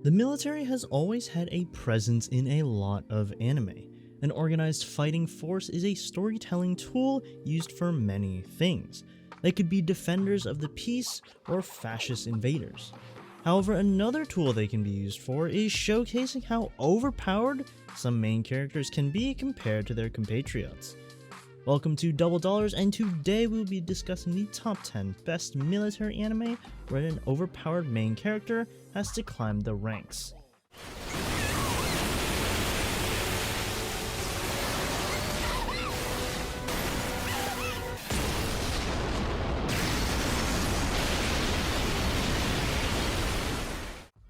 The military has always had a presence in a lot of anime. An organized fighting force is a storytelling tool used for many things. They could be defenders of the peace or fascist invaders. However, another tool they can be used for is showcasing how overpowered some main characters can be compared to their compatriots. Welcome to DoubleDollars, and today we'll be discussing the top 10 best military anime where an overpowered main character has to climb the ranks.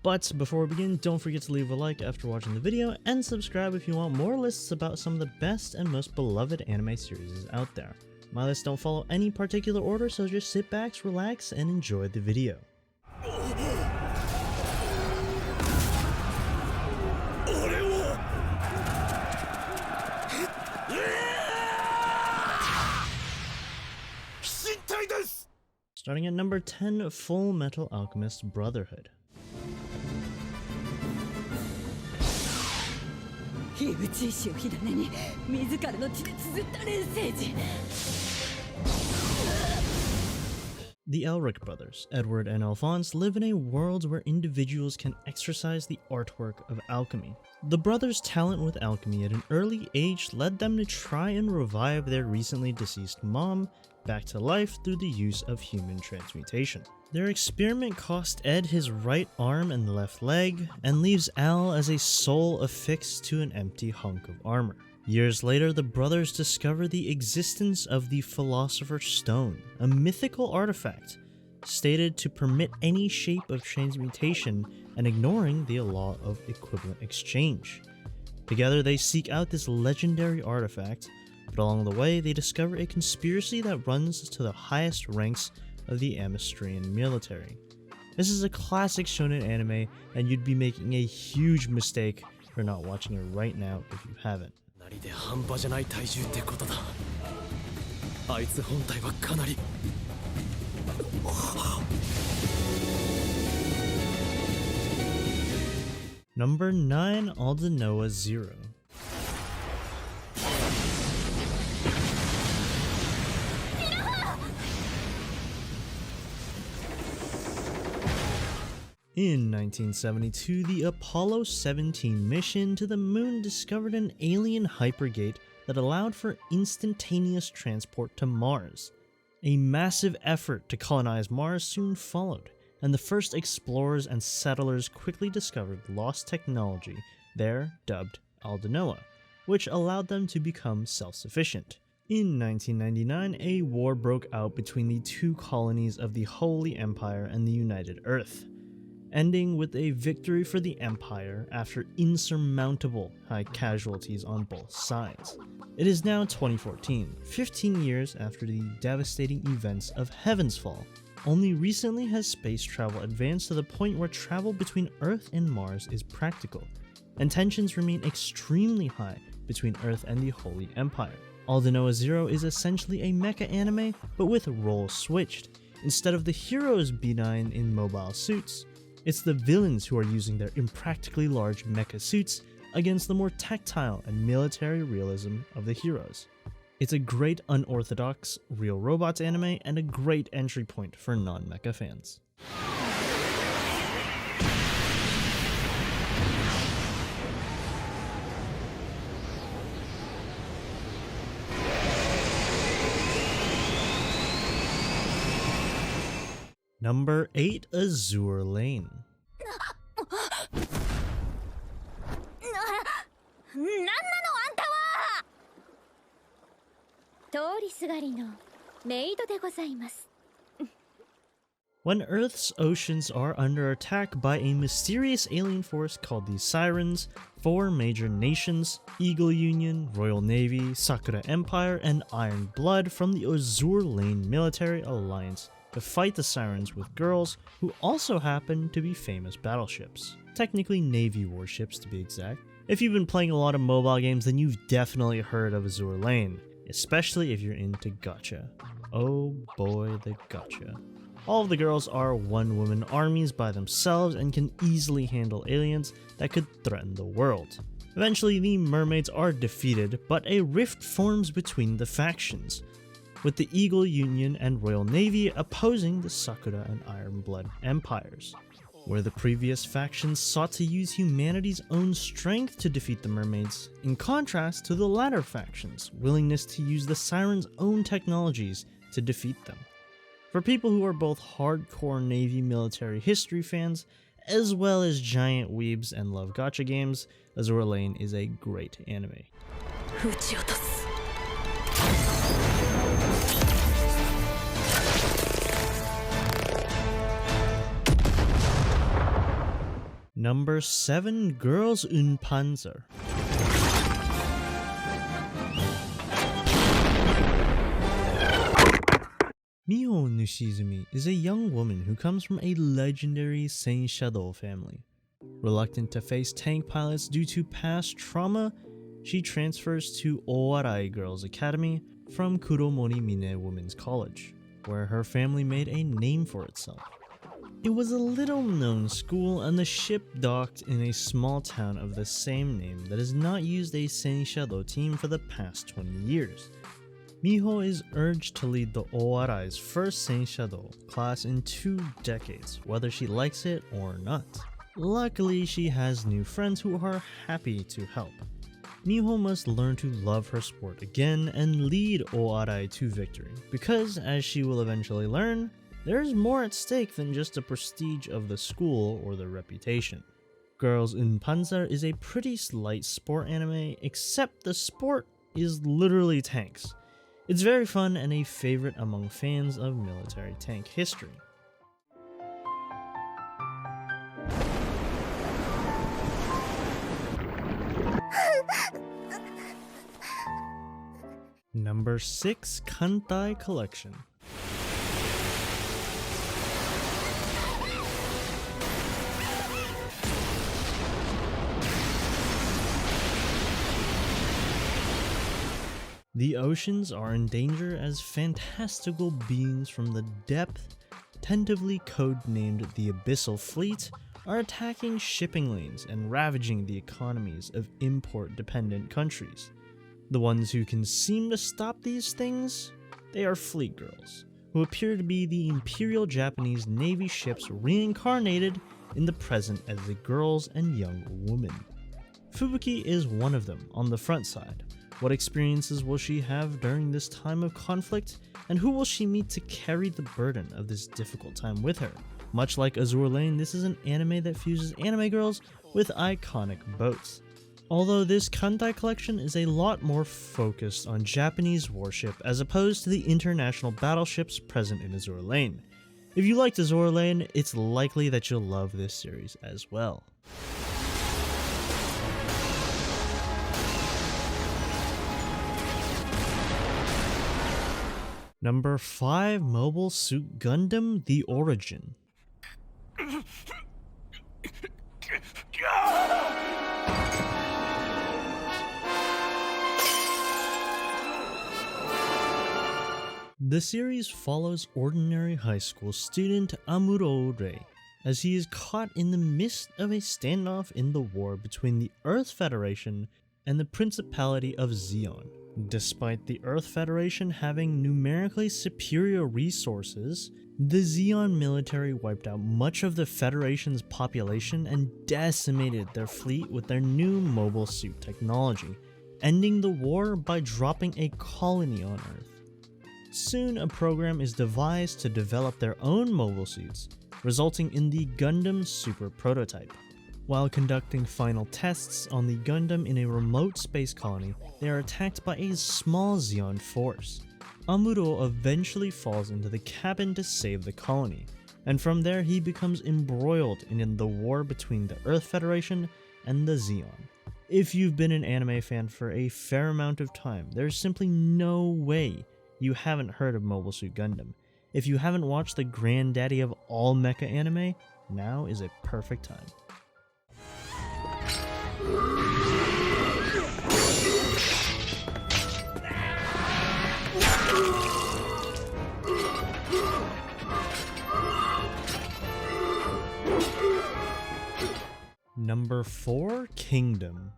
But before we begin, don't forget to leave a like after watching the video and subscribe if you want more lists about some of the best and most beloved anime series out there. My lists don't follow any particular order, so just sit back, relax, and enjoy the video. Starting at number 10, Fullmetal Alchemist Brotherhood. The Elric brothers, Edward and Alphonse, live in a world where individuals can exercise the artwork of alchemy. The brothers' talent with alchemy at an early age led them to try and revive their recently deceased mom back to life through the use of human transmutation. Their experiment cost Ed his right arm and left leg, and leaves Al as a soul affixed to an empty hunk of armor. Years later, the brothers discover the existence of the Philosopher's Stone, a mythical artifact stated to permit any shape of transmutation and ignoring the law of equivalent exchange. Together, they seek out this legendary artifact, but along the way, they discover a conspiracy that runs to the highest ranks of the Amastrian military. This is a classic shonen anime, and you'd be making a huge mistake for not watching it right now if you haven't. Number 9, Aldnoah Zero. In 1972, the Apollo 17 mission to the moon discovered an alien hypergate that allowed for instantaneous transport to Mars. A massive effort to colonize Mars soon followed, and the first explorers and settlers quickly discovered lost technology there dubbed Aldnoah, which allowed them to become self-sufficient. In 1999, a war broke out between the two colonies of the Holy Empire and the United Earth, ending with a victory for the Empire after insurmountable high casualties on both sides. It is now 2014, 15 years after the devastating events of Heaven's Fall. Only recently has space travel advanced to the point where travel between Earth and Mars is practical, and tensions remain extremely high between Earth and the Holy Empire. Aldnoah Zero is essentially a mecha anime, but with roles switched. Instead of the heroes benign in mobile suits, it's the villains who are using their impractically large mecha suits against the more tactile and military realism of the heroes. It's a great unorthodox real robots anime and a great entry point for non-mecha fans. Number 8, Azur Lane. When Earth's oceans are under attack by a mysterious alien force called the Sirens, 4 major nations, Eagle Union, Royal Navy, Sakura Empire, and Iron Blood from the Azur Lane Military Alliance to fight the Sirens with girls who also happen to be famous battleships. Technically Navy warships to be exact. If you've been playing a lot of mobile games, then you've definitely heard of Azur Lane, especially if you're into gacha. Oh boy, the gacha. All of the girls are one-woman armies by themselves and can easily handle aliens that could threaten the world. Eventually, the mermaids are defeated, but a rift forms between the factions, with the Eagle Union and Royal Navy opposing the Sakura and Iron Blood empires. Where the previous factions sought to use humanity's own strength to defeat the mermaids, in contrast to the latter factions' willingness to use the Sirens' own technologies to defeat them. For people who are both hardcore Navy military history fans, as well as giant weebs and love gacha games, Azur Lane is a great anime. Number 7. Girls Und Panzer. Miho Nishizumi is a young woman who comes from a legendary Saint Shadow family. Reluctant to face tank pilots due to past trauma, she transfers to Owarai Girls Academy from Kuromori Mine Women's College, where her family made a name for itself. It was a little-known school, and the ship docked in a small town of the same name that has not used a Saint Shadow team for the past 20 years. Miho is urged to lead the Owarai's first Saint Shadow class in 2 decades, whether she likes it or not. Luckily, she has new friends who are happy to help. Miho must learn to love her sport again and lead Owarai to victory, because, as she will eventually learn, there's more at stake than just the prestige of the school or the reputation. Girls Und Panzer is a pretty light sport anime, except the sport is literally tanks. It's very fun and a favorite among fans of military tank history. Number 6. Kantai Collection. The oceans are in danger as fantastical beings from the depth, tentatively codenamed the Abyssal Fleet, are attacking shipping lanes and ravaging the economies of import-dependent countries. The ones who can seem to stop these things? They are fleet girls, who appear to be the Imperial Japanese Navy ships reincarnated in the present as the girls and young women. Fubuki is one of them on the front side. What experiences will she have during this time of conflict, and who will she meet to carry the burden of this difficult time with her? Much like Azur Lane, this is an anime that fuses anime girls with iconic boats. Although this Kantai collection is a lot more focused on Japanese warship as opposed to the international battleships present in Azur Lane. If you liked Azur Lane, it's likely that you'll love this series as well. Number 5. Mobile Suit Gundam: The Origin. The series follows ordinary high school student Amuro Rei as he is caught in the midst of a standoff in the war between the Earth Federation and the Principality of Zeon. Despite the Earth Federation having numerically superior resources, the Zeon military wiped out much of the Federation's population and decimated their fleet with their new mobile suit technology, ending the war by dropping a colony on Earth. Soon, a program is devised to develop their own mobile suits, resulting in the Gundam Super Prototype. While conducting final tests on the Gundam in a remote space colony, they are attacked by a small Zeon force. Amuro eventually falls into the cabin to save the colony, and from there he becomes embroiled in the war between the Earth Federation and the Zeon. If you've been an anime fan for a fair amount of time, there's simply no way you haven't heard of Mobile Suit Gundam. If you haven't watched the granddaddy of all mecha anime, now is a perfect time. Number 4, Kingdom.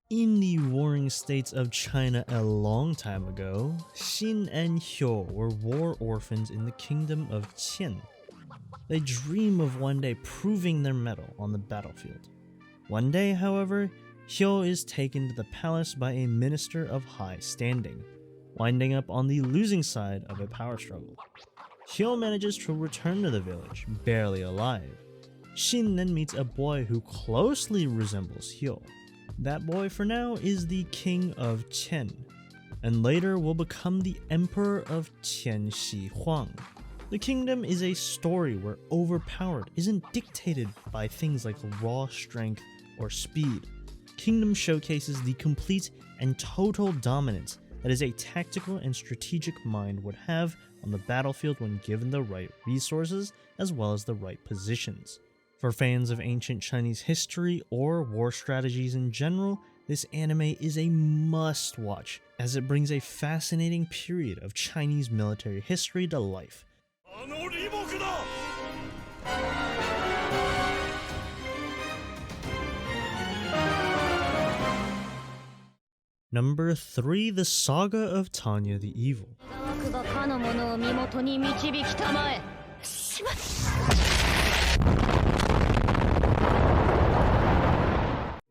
In the warring states of China a long time ago, Xin and Hyo were war orphans in the kingdom of Qian. They dream of one day proving their mettle on the battlefield. One day, however, Hyo is taken to the palace by a minister of high standing, winding up on the losing side of a power struggle. Hyo manages to return to the village, barely alive. Xin then meets a boy who closely resembles Hyo. That boy for now is the king of Qian, and later will become the emperor of Qian Shi Huang. The kingdom is a story where overpowered isn't dictated by things like raw strength or speed. Kingdom showcases the complete and total dominance that is a tactical and strategic mind would have on the battlefield when given the right resources as well as the right positions. For fans of ancient Chinese history or war strategies in general, this anime is a must-watch as it brings a fascinating period of Chinese military history to life. Number 3, the Saga of Tanya the Evil.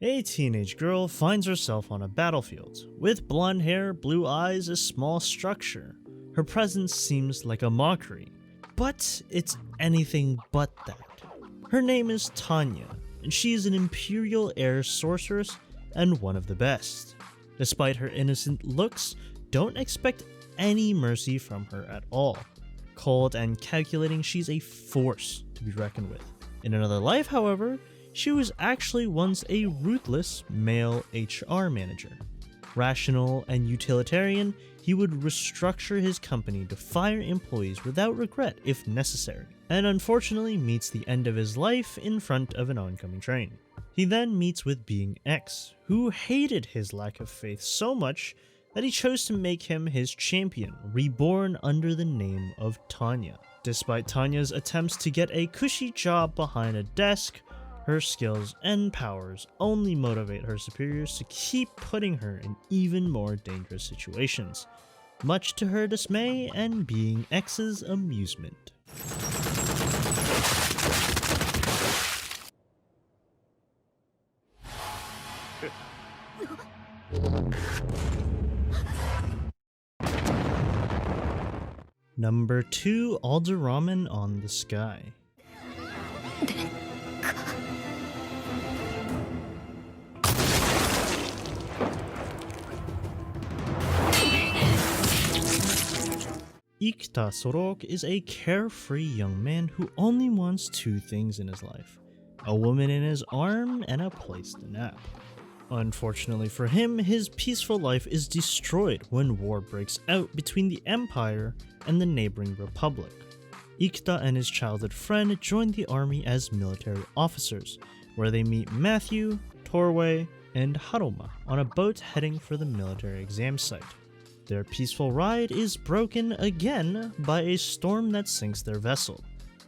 A teenage girl finds herself on a battlefield. With blonde hair, blue eyes, a small structure. Her presence seems like a mockery, but it's anything but that. Her name is Tanya, and she is an imperial air sorceress and one of the best. Despite her innocent looks, don't expect any mercy from her at all. Cold and calculating, she's a force to be reckoned with. In another life, however, she was actually once a ruthless male HR manager. Rational and utilitarian, he would restructure his company to fire employees without regret if necessary, and unfortunately meets the end of his life in front of an oncoming train. He then meets with Being X, who hated his lack of faith so much that he chose to make him his champion, reborn under the name of Tanya. Despite Tanya's attempts to get a cushy job behind a desk, her skills and powers only motivate her superiors to keep putting her in even more dangerous situations, much to her dismay and Being X's amusement. Number 2, Alderamin on the Sky. Ikta Sorok is a carefree young man who only wants 2 things in his life: a woman in his arm and a place to nap. Unfortunately for him, his peaceful life is destroyed when war breaks out between the Empire and the neighboring Republic. Ikta and his childhood friend join the army as military officers, where they meet Matthew, Torway, and Haruma on a boat heading for the military exam site. Their peaceful ride is broken again by a storm that sinks their vessel.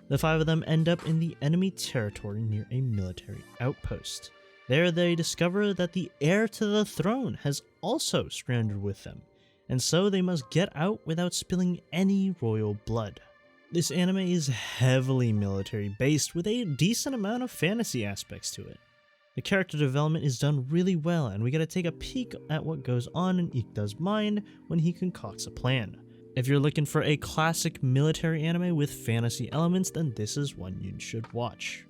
The 5 of them end up in the enemy territory near a military outpost. There they discover that the heir to the throne has also stranded with them, and so they must get out without spilling any royal blood. This anime is heavily military based with a decent amount of fantasy aspects to it. The character development is done really well, and we get to take a peek at what goes on in Ikta's mind when he concocts a plan. If you're looking for a classic military anime with fantasy elements, then this is one you should watch.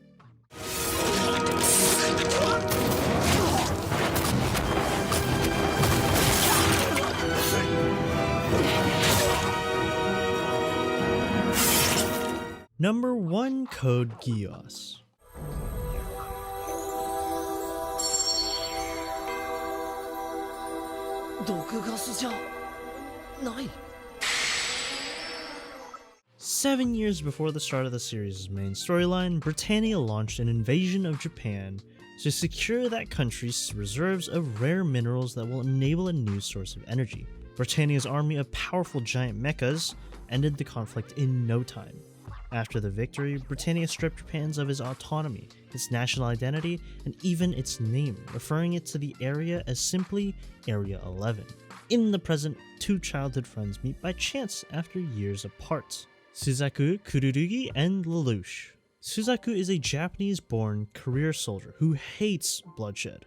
Number 1, Code Geass. Seven years before the start of the series' main storyline, Britannia launched an invasion of Japan to secure that country's reserves of rare minerals that will enable a new source of energy. Britannia's army of powerful giant mechas ended the conflict in no time. After the victory, Britannia stripped Japan of its autonomy, its national identity, and even its name, referring it to the area as simply Area 11. In the present, two childhood friends meet by chance after years apart: Suzaku Kururugi and Lelouch. Suzaku is a Japanese-born career soldier who hates bloodshed,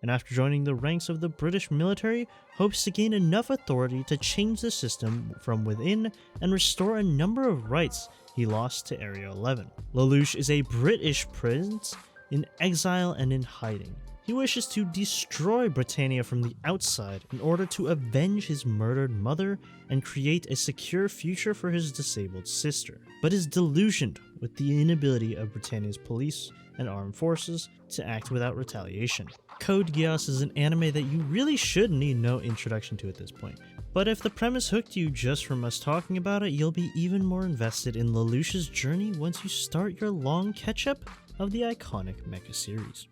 and after joining the ranks of the British military, hopes to gain enough authority to change the system from within and restore a number of rights he lost to Area 11. Lelouch is a British prince in exile and in hiding. He wishes to destroy Britannia from the outside in order to avenge his murdered mother and create a secure future for his disabled sister, but is delusioned with the inability of Britannia's police and armed forces to act without retaliation. Code Geass is an anime that you really should need no introduction to at this point, but if the premise hooked you just from us talking about it, you'll be even more invested in Lelouch's journey once you start your long catch-up of the iconic mecha series.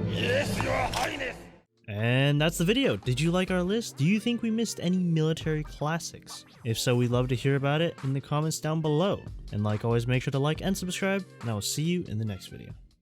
Yes, Your Highness! And that's the video. Did you like our list? Do you think we missed any military classics? If so, we'd love to hear about it in the comments down below. And like always, make sure to like and subscribe, and I will see you in the next video.